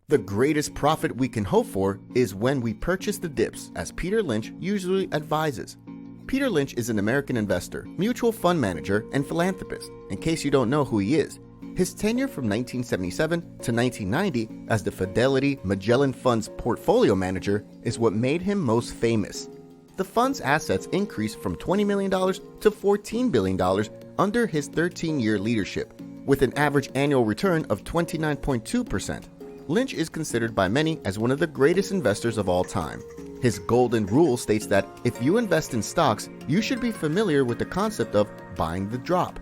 The greatest profit we can hope for is when we purchase the dips, as Peter Lynch usually advises. Peter Lynch is an American investor, mutual fund manager, and philanthropist, in case you don't know who he is. His tenure from 1977 to 1990 as the Fidelity Magellan Fund's portfolio manager is what made him most famous. The fund's assets increased from $20 million to $14 billion under his 13-year leadership, with an average annual return of 29.2%. Lynch is considered by many as one of the greatest investors of all time. His golden rule states that if you invest in stocks, you should be familiar with the concept of buying the drop.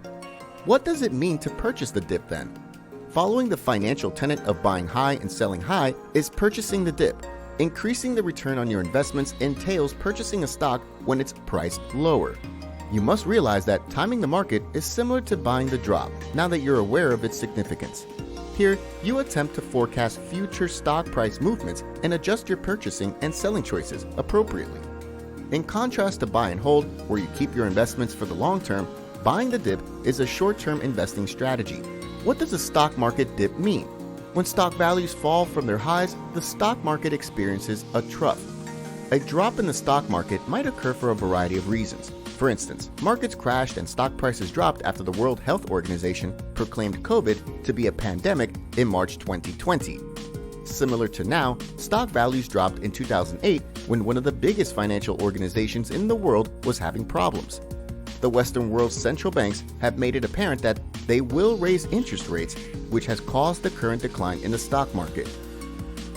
What does it mean to purchase the dip then? Following the financial tenet of buying high and selling high is purchasing the dip. Increasing the return on your investments entails purchasing a stock when it's priced lower. You must realize that timing the market is similar to buying the drop now that you're aware of its significance. Here, you attempt to forecast future stock price movements and adjust your purchasing and selling choices appropriately. In contrast to buy and hold, where you keep your investments for the long term, buying the dip is a short-term investing strategy. What does a stock market dip mean? When stock values fall from their highs, the stock market experiences a trough. A drop in the stock market might occur for a variety of reasons. For instance, markets crashed and stock prices dropped after the World Health Organization proclaimed COVID to be a pandemic in March 2020. Similar to now, stock values dropped in 2008 when one of the biggest financial organizations in the world was having problems. The Western world's central banks have made it apparent that they will raise interest rates, which has caused the current decline in the stock market.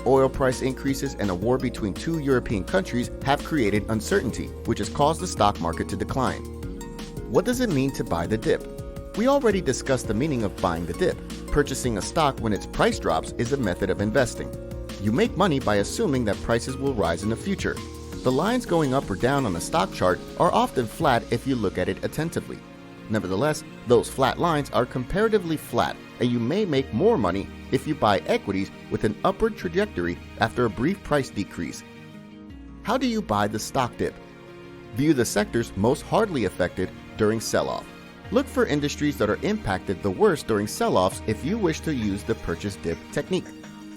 Oil price increases and a war between two European countries have created uncertainty, which has caused the stock market to decline. What does it mean to buy the dip? We already discussed the meaning of buying the dip. Purchasing a stock when its price drops is a method of investing. You make money by assuming that prices will rise in the future. The lines going up or down on a stock chart are often flat if you look at it attentively. Nevertheless, those flat lines are comparatively flat, and you may make more money if you buy equities with an upward trajectory after a brief price decrease. How do you buy the stock dip? View the sectors most hardly affected during sell-off. Look for industries that are impacted the worst during sell-offs if you wish to use the purchase dip technique.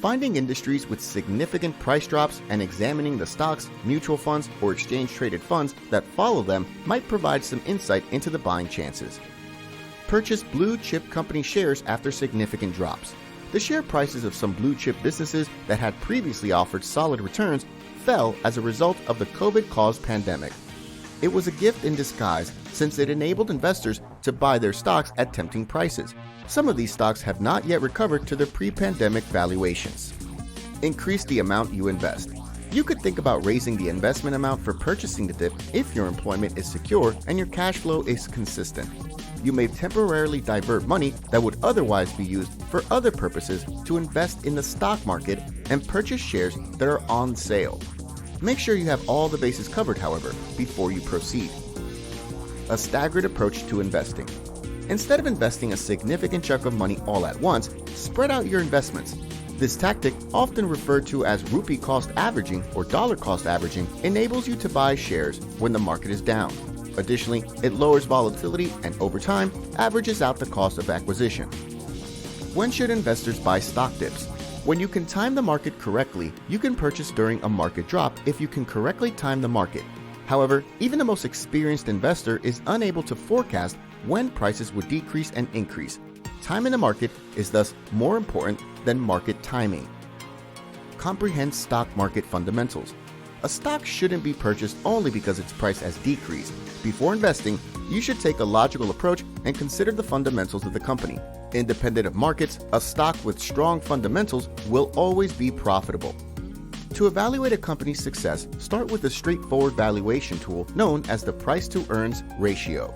Finding industries with significant price drops and examining the stocks, mutual funds, or exchange-traded funds that follow them might provide some insight into the buying chances. Purchase blue-chip company shares after significant drops. The share prices of some blue-chip businesses that had previously offered solid returns fell as a result of the COVID-caused pandemic. It was a gift in disguise since it enabled investors to buy their stocks at tempting prices. Some of these stocks have not yet recovered to their pre-pandemic valuations. Increase the amount you invest. You could think about raising the investment amount for purchasing the dip if your employment is secure and your cash flow is consistent. You may temporarily divert money that would otherwise be used for other purposes to invest in the stock market and purchase shares that are on sale. Make sure you have all the bases covered, however, before you proceed. A staggered approach to investing. Instead of investing a significant chunk of money all at once, spread out your investments. This tactic, often referred to as rupee cost averaging or dollar cost averaging, enables you to buy shares when the market is down. Additionally, it lowers volatility and over time averages out the cost of acquisition. When should investors buy stock dips? When you can time the market correctly, you can purchase during a market drop if you can correctly time the market. However, even the most experienced investor is unable to forecast when prices would decrease and increase. Timing the market is thus more important than market timing. Comprehend stock market fundamentals. A stock shouldn't be purchased only because its price has decreased. Before investing, you should take a logical approach and consider the fundamentals of the company. Independent of markets, a stock with strong fundamentals will always be profitable. To evaluate a company's success, start with a straightforward valuation tool known as the price-to-earnings ratio.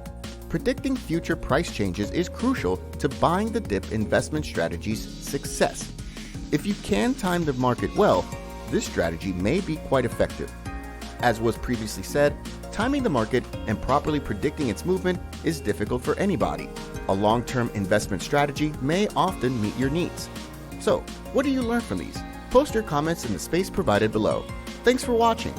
Predicting future price changes is crucial to buying the dip investment strategy's success. If you can time the market well, this strategy may be quite effective. As was previously said, timing the market and properly predicting its movement is difficult for anybody. A long-term investment strategy may often meet your needs. So, what do you learn from these? Post your comments in the space provided below. Thanks for watching.